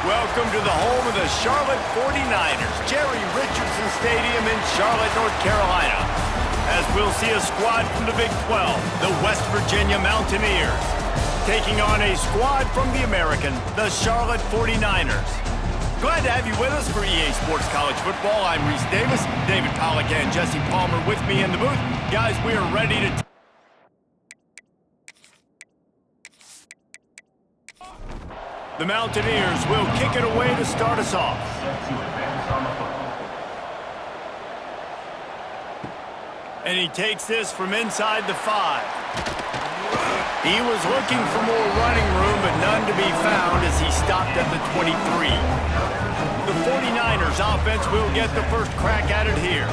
Welcome to the home of the Charlotte 49ers, Jerry Richardson Stadium in Charlotte, North Carolina. As we'll see a squad from the Big 12, the West Virginia Mountaineers, taking on a squad from the American, the Charlotte 49ers. Glad to have you with us for EA Sports College Football. I'm Reese Davis, David Pollack and Jesse Palmer with me in the booth. Guys, we are ready to... The Mountaineers will kick it away to start us off. And he takes this from inside the 5. He was looking for more running room, but none to be found as he stopped at the 23. The 49ers offense will get the first crack at it here.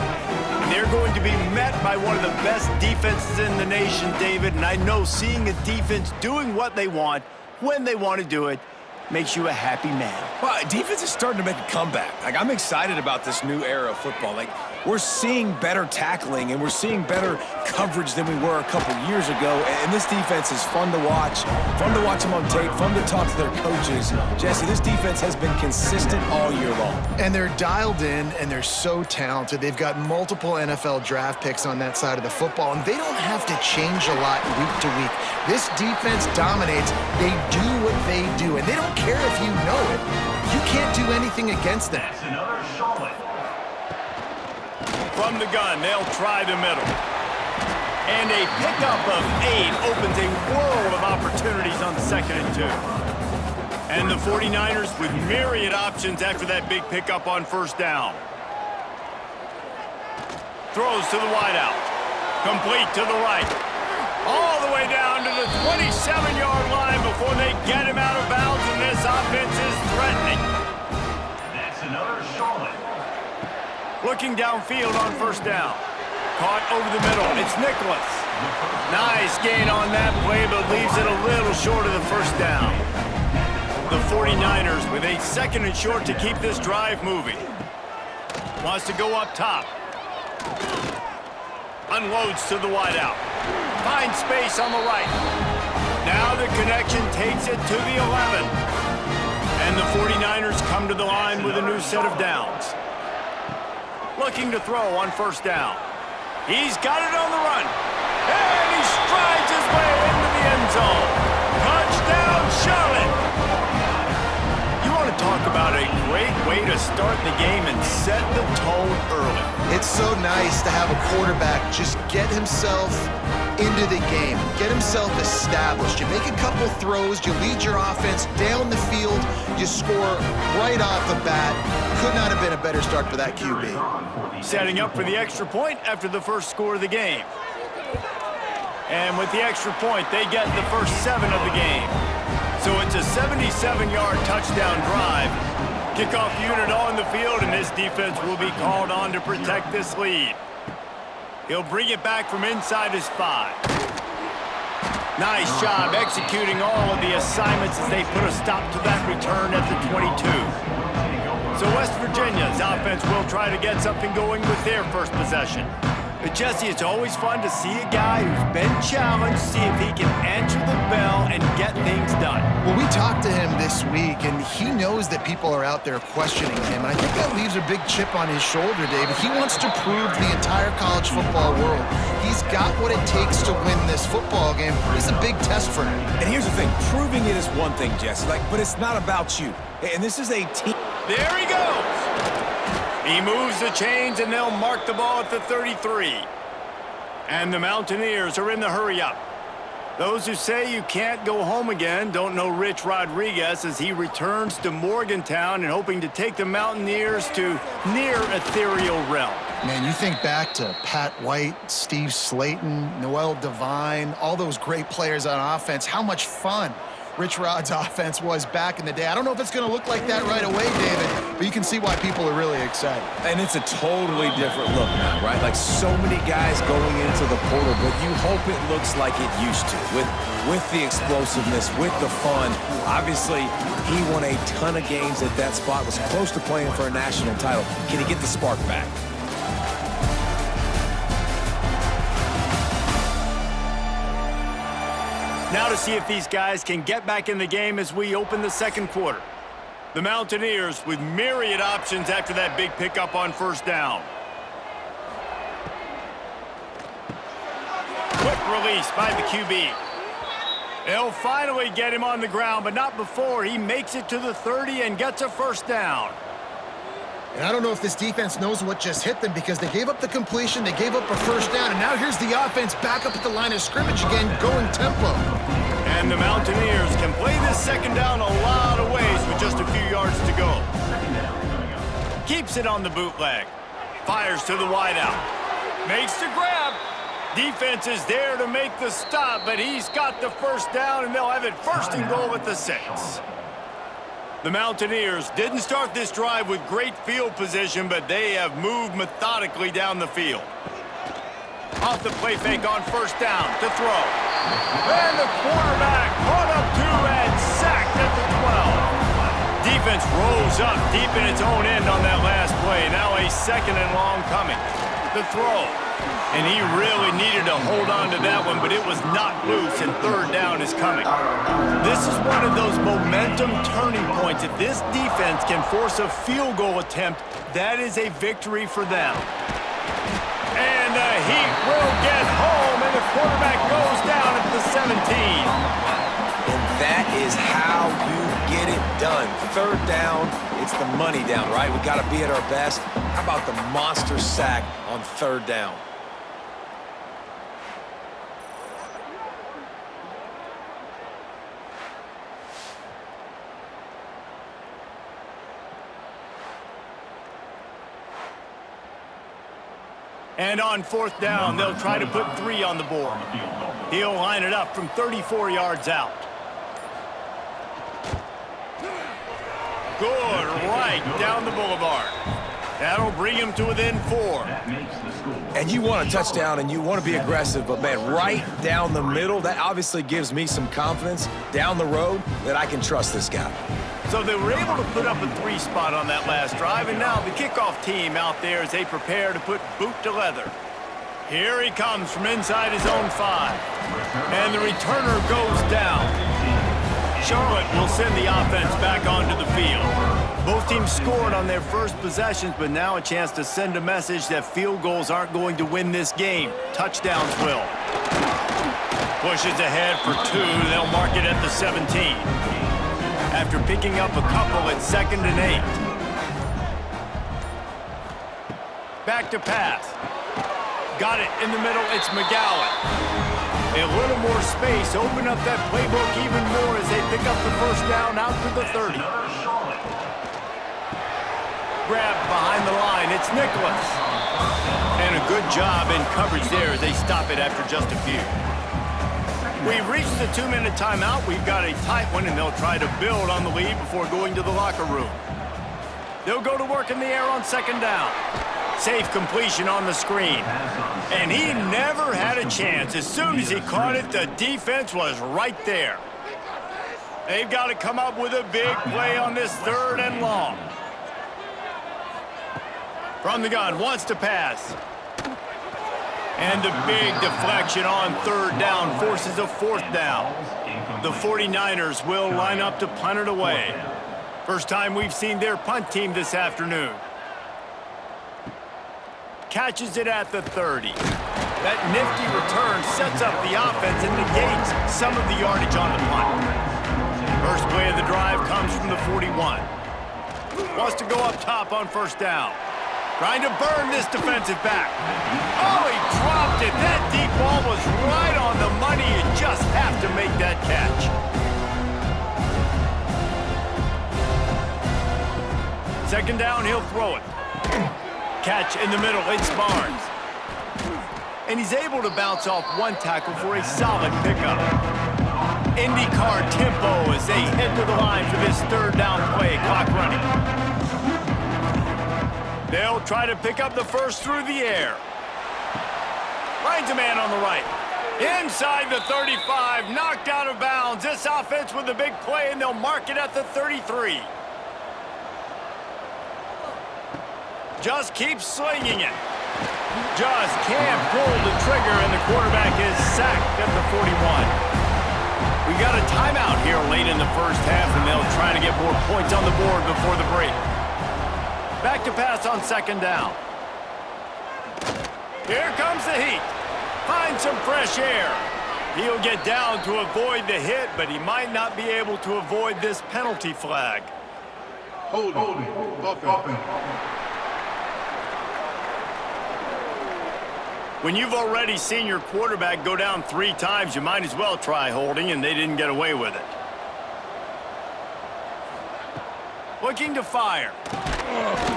And they're going to be met by one of the best defenses in the nation, David. And I know seeing a defense doing what they want, when they want to do it, makes you a happy man. Well, defense is starting to make a comeback. I'm excited about this new era of football. We're seeing better tackling, and we're seeing better coverage than we were a couple years ago. And this defense is fun to watch them on tape, fun to talk to their coaches. Jesse, this defense has been consistent all year long. And they're dialed in, and they're so talented. They've got multiple NFL draft picks on that side of the football, and they don't have to change a lot week to week. This defense dominates. They do what they do, and they don't care if you know it. You can't do anything against them. That's another Charlotte. From the gun, they'll try the middle. And a pickup of 8 opens a world of opportunities on 2nd and 2. And the 49ers with myriad options after that big pickup on 1st down. Throws to the wideout. Complete to the right. All the way down to the 27-yard line before they get him out of bounds, and this offense is threatening. That's another Charlotte. Looking downfield on 1st down. Caught over the middle. It's Nicholas. Nice gain on that play, but leaves it a little short of the 1st down. The 49ers with a 2nd and short to keep this drive moving. Wants to go up top. Unloads to the wideout. Finds space on the right. Now the connection takes it to the 11. And the 49ers come to the line with a new set of downs. Looking to throw on 1st down. He's got it on the run. And he strides his way into the end zone. Touchdown, Charlotte! You want to talk about a great way to start the game and set the tone early. It's so nice to have a quarterback just get himself into the game, get himself established. You make a couple throws, you lead your offense down the field, you score right off the bat. Could not have been a better start for that QB. Setting up for the extra point after the first score of the game. And with the extra point, they get the first 7 of the game. So it's a 77-yard touchdown drive. Kickoff unit on the field, and this defense will be called on to protect this lead. He'll bring it back from inside his 5. Nice job executing all of the assignments as they put a stop to that return at the 22. So West Virginia's offense will try to get something going with their first possession. But Jesse, it's always fun to see a guy who's been challenged, see if he can answer the bell and get things done. Well, we talked to him this week, and he knows that people are out there questioning him. And I think that leaves a big chip on his shoulder, David. He wants to prove to the entire college football world he's got what it takes to win this football game. It's a big test for him. And here's the thing. Proving it is one thing, Jesse, but it's not about you. And this is a team. There he goes. He moves the chains, and they'll mark the ball at the 33. And the Mountaineers are in the hurry-up. Those who say you can't go home again don't know Rich Rodriguez as he returns to Morgantown and hoping to take the Mountaineers to near ethereal realm. Man, you think back to Pat White, Steve Slayton, Noel Devine, all those great players on offense. How much fun Rich Rod's offense was back in the day. I don't know if it's going to look like that right away, David, but you can see why people are really excited. And it's a totally different look now, right? Like so many guys going into the portal, but you hope it looks like it used to with the explosiveness, with the fun. Obviously, he won a ton of games at that spot, was close to playing for a national title. Can he get the spark back? Now to see if these guys can get back in the game as we open the second quarter. The Mountaineers with myriad options after that big pickup on first down. Quick release by the QB. They'll finally get him on the ground, but not before he makes it to the 30 and gets a first down. And I don't know if this defense knows what just hit them because they gave up the completion, they gave up a first down, and now here's the offense back up at the line of scrimmage again, going tempo. And the Mountaineers can play this second down a lot of ways with just a few yards to go. Keeps it on the bootleg. Fires to the wideout. Makes the grab. Defense is there to make the stop, but he's got the first down, and they'll have it first and goal at the 6. The Mountaineers didn't start this drive with great field position, but they have moved methodically down the field. Off the play fake on first down to throw. And the quarterback caught up to and sacked at the 12. Defense rose up deep in its own end on that last play. Now a second and long coming. The throw. And he really needed to hold on to that one, but it was not loose, and third down is coming. This is one of those momentum turning points. If this defense can force a field goal attempt, that is a victory for them. And the Heat will get home, and the quarterback goes down at the 17. And that is how you get it done. Third down, it's the money down, right? We got to be at our best. How about the monster sack on third down? And on fourth down, they'll try to put 3 on the board. He'll line it up from 34 yards out. Good, right down the boulevard. That'll bring him to within 4. And you want a touchdown and you want to be aggressive, but man, right down the middle, that obviously gives me some confidence down the road that I can trust this guy. So they were able to put up a 3 spot on that last drive, and now the kickoff team out there as they prepare to put boot to leather. Here he comes from inside his own 5. And the returner goes down. Charlotte will send the offense back onto the field. Both teams scored on their first possessions, but now a chance to send a message that field goals aren't going to win this game. Touchdowns will. Pushes ahead for 2. They'll mark it at the 17. After picking up a couple at 2nd and 8. Back to pass. Got it in the middle. It's McGowan. A little more space. Open up that playbook even more as they pick up the first down out to the 30. Grab behind the line. It's Nicholas. And a good job in coverage there as they stop it after just a few. We've reached the 2-minute timeout. We've got a tight one, and they'll try to build on the lead before going to the locker room. They'll go to work in the air on second down. Safe completion on the screen. And he never had a chance. As soon as he caught it, the defense was right there. They've got to come up with a big play on this 3rd and long. From the gun, wants to pass. And the big deflection on 3rd down forces a 4th down. The 49ers will line up to punt it away. First time we've seen their punt team this afternoon. Catches it at the 30. That nifty return sets up the offense and negates some of the yardage on the punt. First play of the drive comes from the 41. Wants to go up top on first down. Trying to burn this defensive back. Oh, he dropped it. That deep ball was right on the money. You just have to make that catch. Second down, he'll throw it. Catch in the middle, it's Barnes. And he's able to bounce off one tackle for a solid pickup. IndyCar tempo as they head to the line for this 3rd down play. Clock running. They'll try to pick up the first through the air. Finds a man on the right. Inside the 35, knocked out of bounds. This offense with a big play, and they'll mark it at the 33. Just keeps slinging it. Just can't pull the trigger, and the quarterback is sacked at the 41. We got a timeout here late in the first half, and they'll try to get more points on the board before the break. Back to pass on second down. Here comes the heat. Find some fresh air. He'll get down to avoid the hit, but he might not be able to avoid this penalty flag. Hold it. Up. When you've already seen your quarterback go down 3 times, you might as well try holding, and they didn't get away with it. Looking to fire.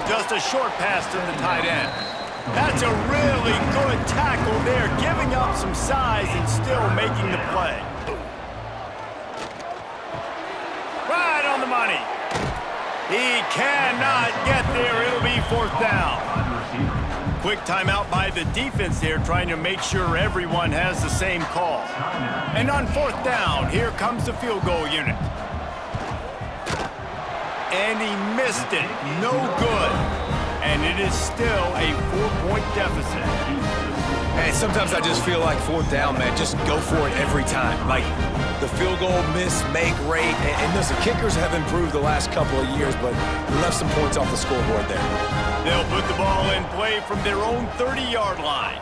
Just a short pass to the tight end. That's a really good tackle there, giving up some size and still making the play. Right on the money. He cannot get there. It'll be 4th down. Quick timeout by the defense there, trying to make sure everyone has the same call. And on 4th down, here comes the field goal unit. And he missed it. No good. And it is still a 4-point deficit. Hey, sometimes I just feel like 4th down, man, just go for it every time. Like the field goal miss-make rate. And listen, kickers have improved the last couple of years, but left some points off the scoreboard there. They'll put the ball in play from their own 30-yard line.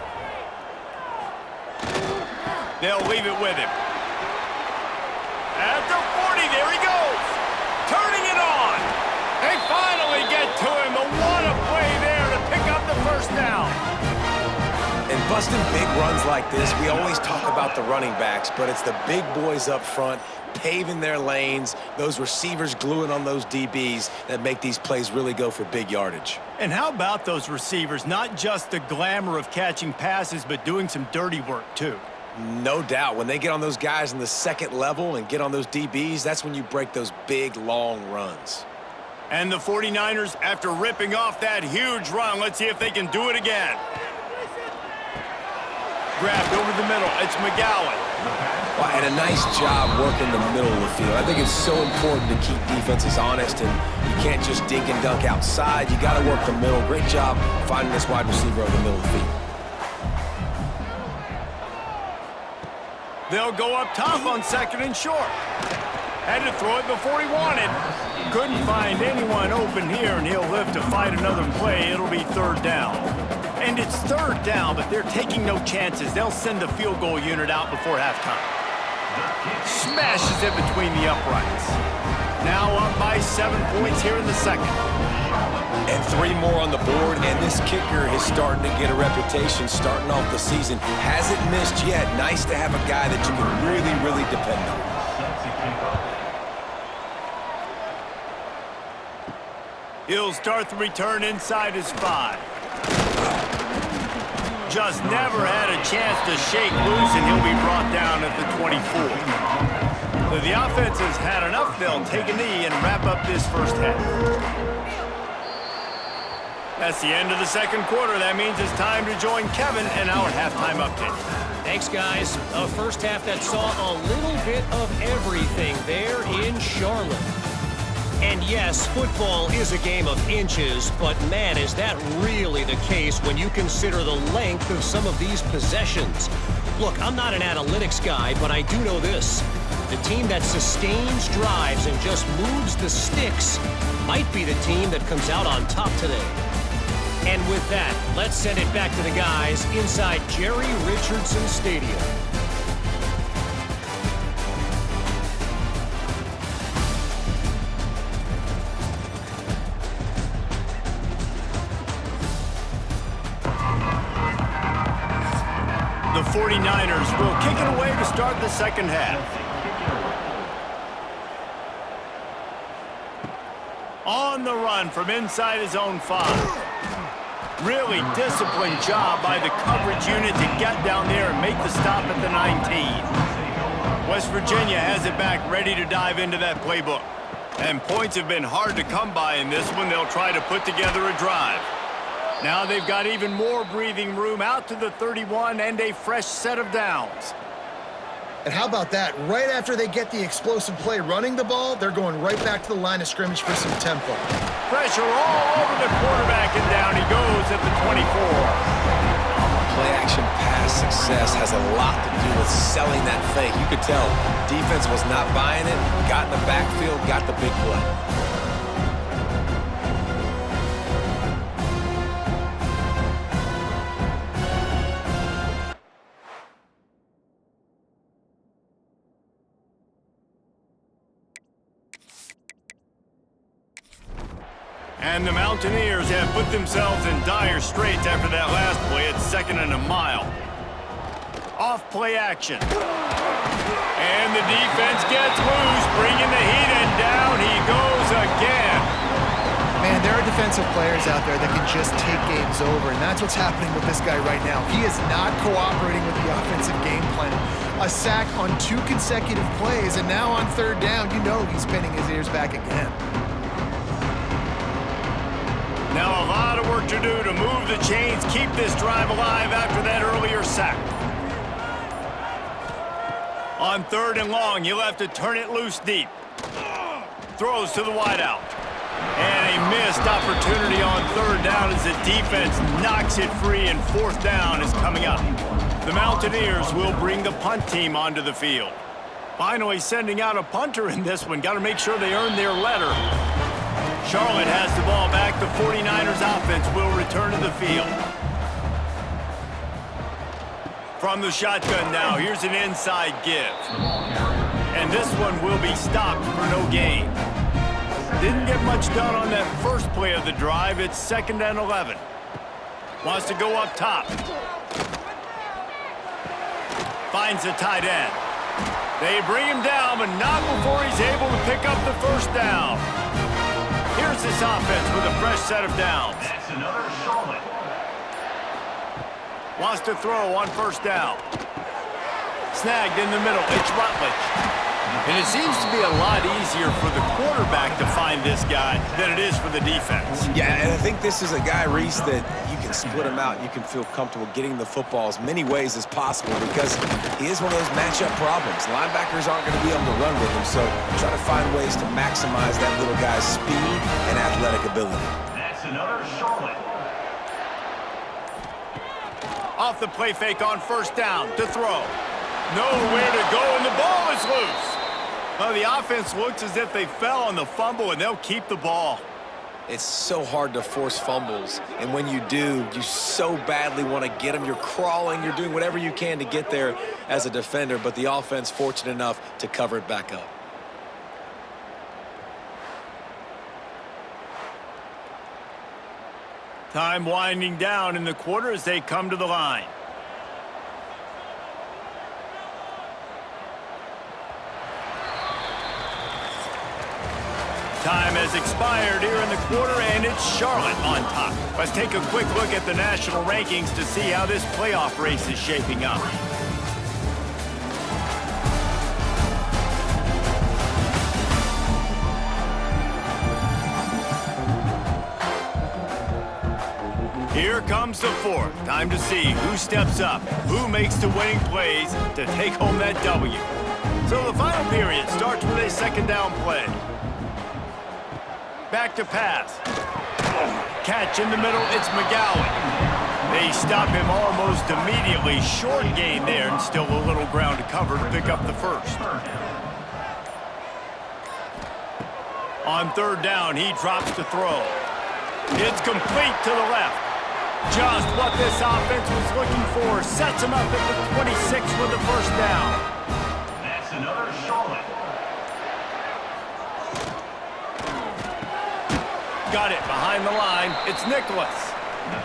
They'll leave it with him. At the 40, there he goes. Turning it on. They finally get to him. But what a play there to pick up the first down. And busting big runs like this, we always talk about the running backs, but it's the big boys up front paving their lanes, those receivers gluing on those DBs that make these plays really go for big yardage. And how about those receivers? Not just the glamour of catching passes, but doing some dirty work too. No doubt. When they get on those guys in the second level and get on those DBs, that's when you break those big, long runs. And the 49ers, after ripping off that huge run, let's see if they can do it again. Grabbed over the middle. It's McGowan. Well, and a nice job working the middle of the field. I think it's so important to keep defenses honest, and you can't just dink and dunk outside. You got to work the middle. Great job finding this wide receiver over the middle of the field. They'll go up top on 2nd and short. Had to throw it before he wanted. Couldn't find anyone open here, and he'll live to fight another play. It'll be 3rd down. And it's 3rd down, but they're taking no chances. They'll send the field goal unit out before halftime. Smashes it between the uprights. Now up by 7 points here in the second. And 3 more on the board, and this kicker is starting to get a reputation starting off the season. Hasn't missed yet. Nice to have a guy that you can really, really depend on. He'll start the return inside his 5. Just never had a chance to shake loose, and he'll be brought down at the 24. So the offense has had enough. They'll take a knee and wrap up this first half. That's the end of the second quarter. That means it's time to join Kevin in our halftime update. Thanks, guys. A first half that saw a little bit of everything there in Charlotte. And yes, football is a game of inches, but man, is that really the case when you consider the length of some of these possessions. Look, I'm not an analytics guy, but I do know this. The team that sustains drives and just moves the sticks might be the team that comes out on top today. And with that, let's send it back to the guys inside Jerry Richardson Stadium. The 49ers will kick it away to start the second half. On the run from inside his own 5. Really disciplined job by the coverage unit to get down there and make the stop at the 19. West Virginia has it back, ready to dive into that playbook. And points have been hard to come by in this one. They'll try to put together a drive. Now they've got even more breathing room out to the 31 and a fresh set of downs. And how about that? Right after they get the explosive play running the ball, they're going right back to the line of scrimmage for some tempo. Pressure all over the quarterback, and down he goes at the 24. play-action pass success has a lot to do with selling that fake. You could tell defense was not buying it, got in the backfield, got the big play. And the Mountaineers have put themselves in dire straits after that last play at 2nd and a mile. Off play action. And the defense gets loose, bringing the heat, and down he goes again. Man, there are defensive players out there that can just take games over, and that's what's happening with this guy right now. He is not cooperating with the offensive game plan. A sack on 2 consecutive plays, and now on 3rd down, you know he's pinning his ears back again. Now a lot of work to do to move the chains, keep this drive alive after that earlier sack. On 3rd and long, you'll have to turn it loose deep. Throws to the wideout. And a missed opportunity on 3rd down as the defense knocks it free, and 4th down is coming up. The Mountaineers will bring the punt team onto the field. Finally sending out a punter in this one. Got to make sure they earn their letter. Charlotte has the ball back. The 49ers offense will return to the field. From the shotgun now, here's an inside give. And this one will be stopped for no gain. Didn't get much done on that first play of the drive. It's 2nd and 11. Wants to go up top. Finds a tight end. They bring him down, but not before he's able to pick up the 1st down. Here's this offense with a fresh set of downs. That's another Charlotte. Wants to throw on 1st down. Snagged in the middle. It's Rutledge. And it seems to be a lot easier for the quarterback to find this guy than it is for the defense. Yeah, and I think this is a guy, Reese, that you can split him out. You can feel comfortable getting the football as many ways as possible because he is one of those matchup problems. Linebackers aren't going to be able to run with him, so try to find ways to maximize that little guy's speed and athletic ability. That's another Charlotte. Off the play fake on 1st down to throw. Nowhere to go, and the ball is loose. Well, the offense looks as if they fell on the fumble, and they'll keep the ball. It's so hard to force fumbles, and when you do, you so badly want to get them. You're crawling, you're doing whatever you can to get there as a defender, but the offense fortunate enough to cover it back up. Time winding down in the quarter as they come to the line. Time has expired here in the quarter, and it's Charlotte on top. Let's take a quick look at the national rankings to see how this playoff race is shaping up. Here comes the 4th. Time to see who steps up, who makes the winning plays to take home that W. So the final period starts with a 2nd down play. Back to pass. Catch in the middle, it's McGowan. They stop him almost immediately. Short gain there, and still a little ground to cover to pick up the 1st. On 3rd down, he drops to throw. It's complete to the left. Just what this offense was looking for. Sets him up at the 26 with the 1st down. That's another Charlotte. Got it behind the line. It's Nicholas.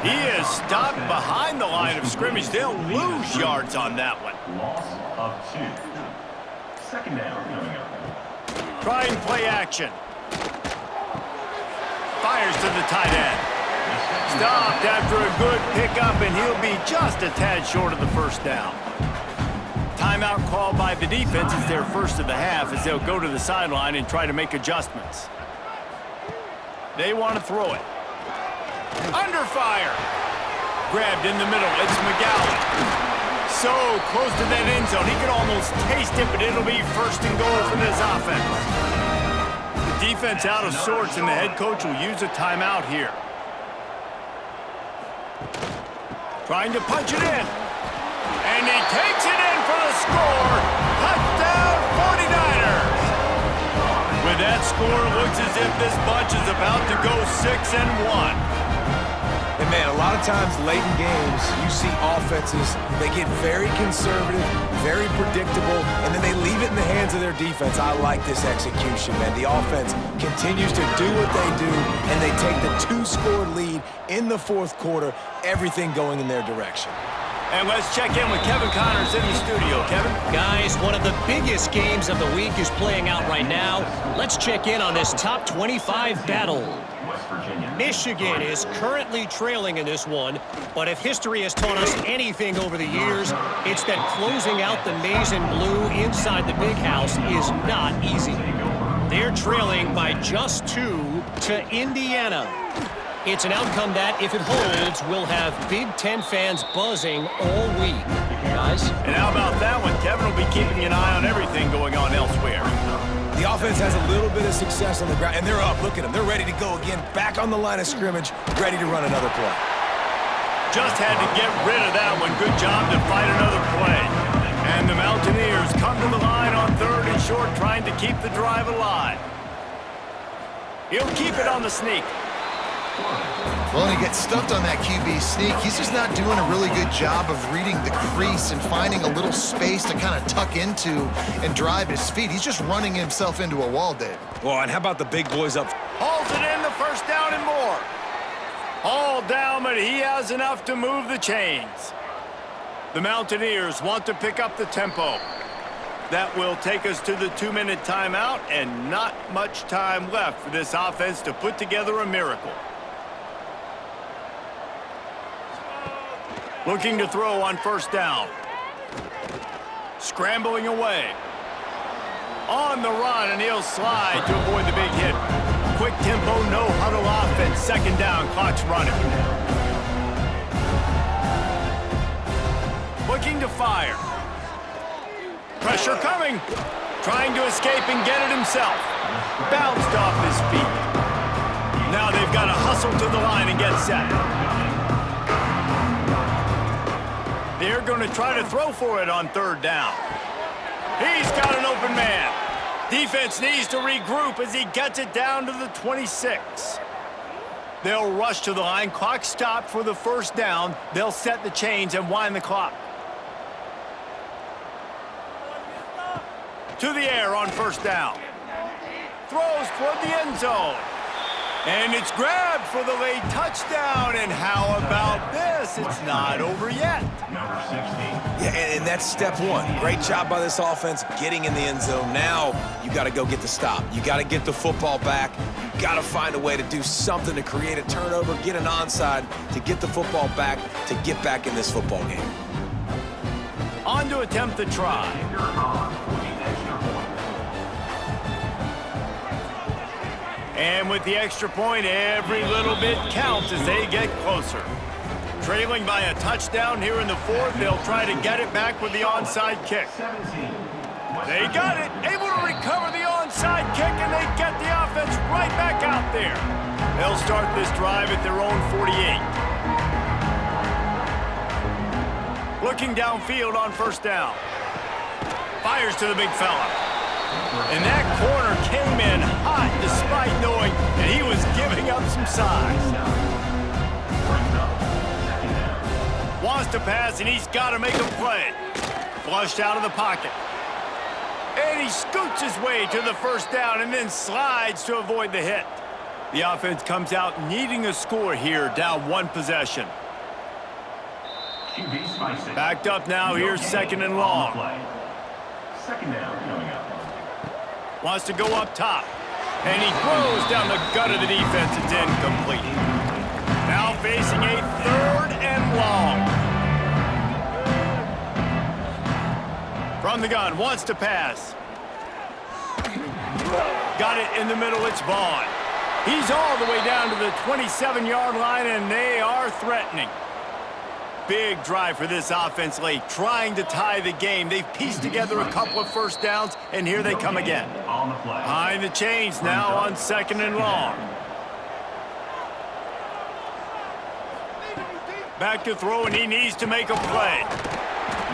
He is stopped behind the line of scrimmage. They'll lose yards on that one. Loss of 2. 2nd down coming up. Trying play action. Fires to the tight end. Stopped after a good pickup, and he'll be just a tad short of the 1st down. Timeout called by the defense. It's their 1st of the half as they'll go to the sideline and try to make adjustments. They want to throw it. Under fire. Grabbed in the middle. It's McGowan. So close to that end zone. He could almost taste it, but it'll be 1st and goal for this offense. The defense out of sorts, and the head coach will use a timeout here. Trying to punch it in. And he takes it in for the score. Touchdown 49ers. With that score, it looks as if this bunch is about to go 6-1. And man, a lot of times late in games, you see offenses, they get very conservative, very predictable, and then they leave it in the hands of their defense. I like this execution, man. The offense continues to do what they do, and they take the 2-score lead in the fourth quarter, everything going in their direction. And let's check in with Kevin Connors in the studio. Kevin? Guys, one of the biggest games of the week is playing out right now. Let's check in on this top 25 battle. West Virginia. Michigan is currently trailing in this one, but if history has taught us anything over the years, it's that closing out the maize and blue inside the big house is not easy. They're trailing by just 2 to Indiana. It's an outcome that, if it holds, will have Big Ten fans buzzing all week. Guys? And how about that one? Kevin will be keeping an eye on everything going on elsewhere. The offense has a little bit of success on the ground, and they're up. Look at them. They're ready to go again, back on the line of scrimmage, ready to run another play. Just had to get rid of that one. Good job to fight another play. And the Mountaineers come to the line on 3rd and short, trying to keep the drive alive. He'll keep it on the sneak. Well, and he gets stuffed on that QB sneak. He's just not doing a really good job of reading the crease and finding a little space to kind of tuck into and drive his feet. He's just running himself into a wall, Dave. Well, and how about the big boys up? Hauls it in, the first down and more. All down, but he has enough to move the chains. The Mountaineers want to pick up the tempo. That will take us to the 2-minute timeout, and not much time left for this offense to put together a miracle. Looking to throw on first down. Scrambling away. On the run, and he'll slide to avoid the big hit. Quick tempo, no huddle offense. Second down, clock's running. Looking to fire. Pressure coming. Trying to escape and get it himself. Bounced off his feet. Now they've got to hustle to the line and get set. They're going to try to throw for it on 3rd down. He's got an open man. Defense needs to regroup as he gets it down to the 26. They'll rush to the line. Clock stopped for the first down. They'll set the chains and wind the clock. To the air on first down. Throws toward the end zone. And it's grabbed for the late touchdown. And how about this? It's not over yet. Number 16. Yeah, and that's step 1. Great job by this offense getting in the end zone. Now you got to go get the stop. You got to get the football back. You got to find a way to do something to create a turnover, get an onside, to get the football back, to get back in this football game. On to attempt the try. And with the extra point, every little bit counts as they get closer. Trailing by a touchdown here in the 4th, they'll try to get it back with the onside kick. They got it, able to recover the onside kick, and they get the offense right back out there. They'll start this drive at their own 48. Looking downfield on first down. Fires to the big fella. And that corner came in hot despite knowing that he was giving up some size. Wants to pass, and he's got to make a play. Flushed out of the pocket. And he scoots his way to the first down and then slides to avoid the hit. The offense comes out needing a score here, down 1 possession. Backed up now, here's 2nd and long. Second down coming up. Wants to go up top. And he throws down the gut of the defense. It's incomplete. Now facing a 3rd and long. From the gun, wants to pass. Got it in the middle, it's Vaughn. He's all the way down to the 27-yard line, and they are threatening. Big drive for this offense late, trying to tie the game. They've pieced together a couple of first downs, and here they come again. Behind the chains now on 2nd and long. Back to throw, and he needs to make a play.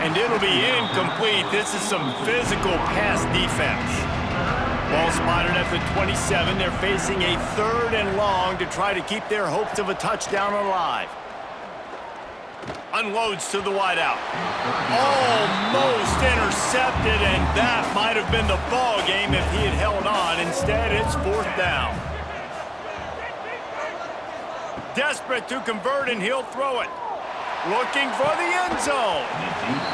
And it'll be incomplete. This is some physical pass defense. Ball spotted at the 27. They're facing a 3rd and long to try to keep their hopes of a touchdown alive. Unloads to the wideout. Almost intercepted, and that might have been the ball game if he had held on. Instead, it's 4th down. Desperate to convert, and he'll throw it. Looking for the end zone.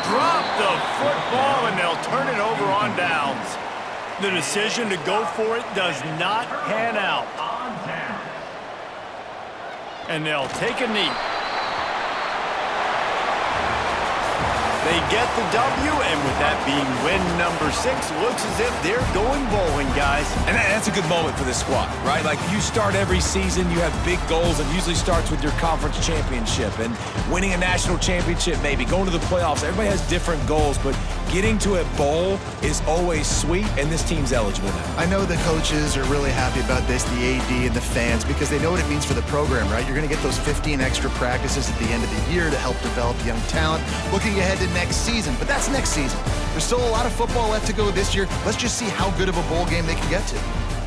Drop the football, and they'll turn it over on downs. The decision to go for it does not pan out. And they'll take a knee. They get the W, and with that being win number 6, looks as if they're going bowling, guys. And that's a good moment for this squad, right? Like, you start every season, you have big goals. It usually starts with your conference championship and winning a national championship, maybe going to the playoffs. Everybody has different goals, but getting to a bowl is always sweet, and this team's eligible now. I know the coaches are really happy about this, the AD and the fans, because they know what it means for the program, right? You're going to get those 15 extra practices at the end of the year to help develop young talent. Looking ahead to next season, but that's next season. There's still a lot of football left to go this year. Let's just see how good of a bowl game they can get to.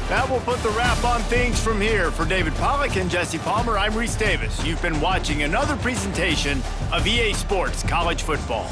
That will put the wrap on things from here. For David Pollack and Jesse Palmer, I'm Reese Davis. You've been watching another presentation of EA Sports College Football.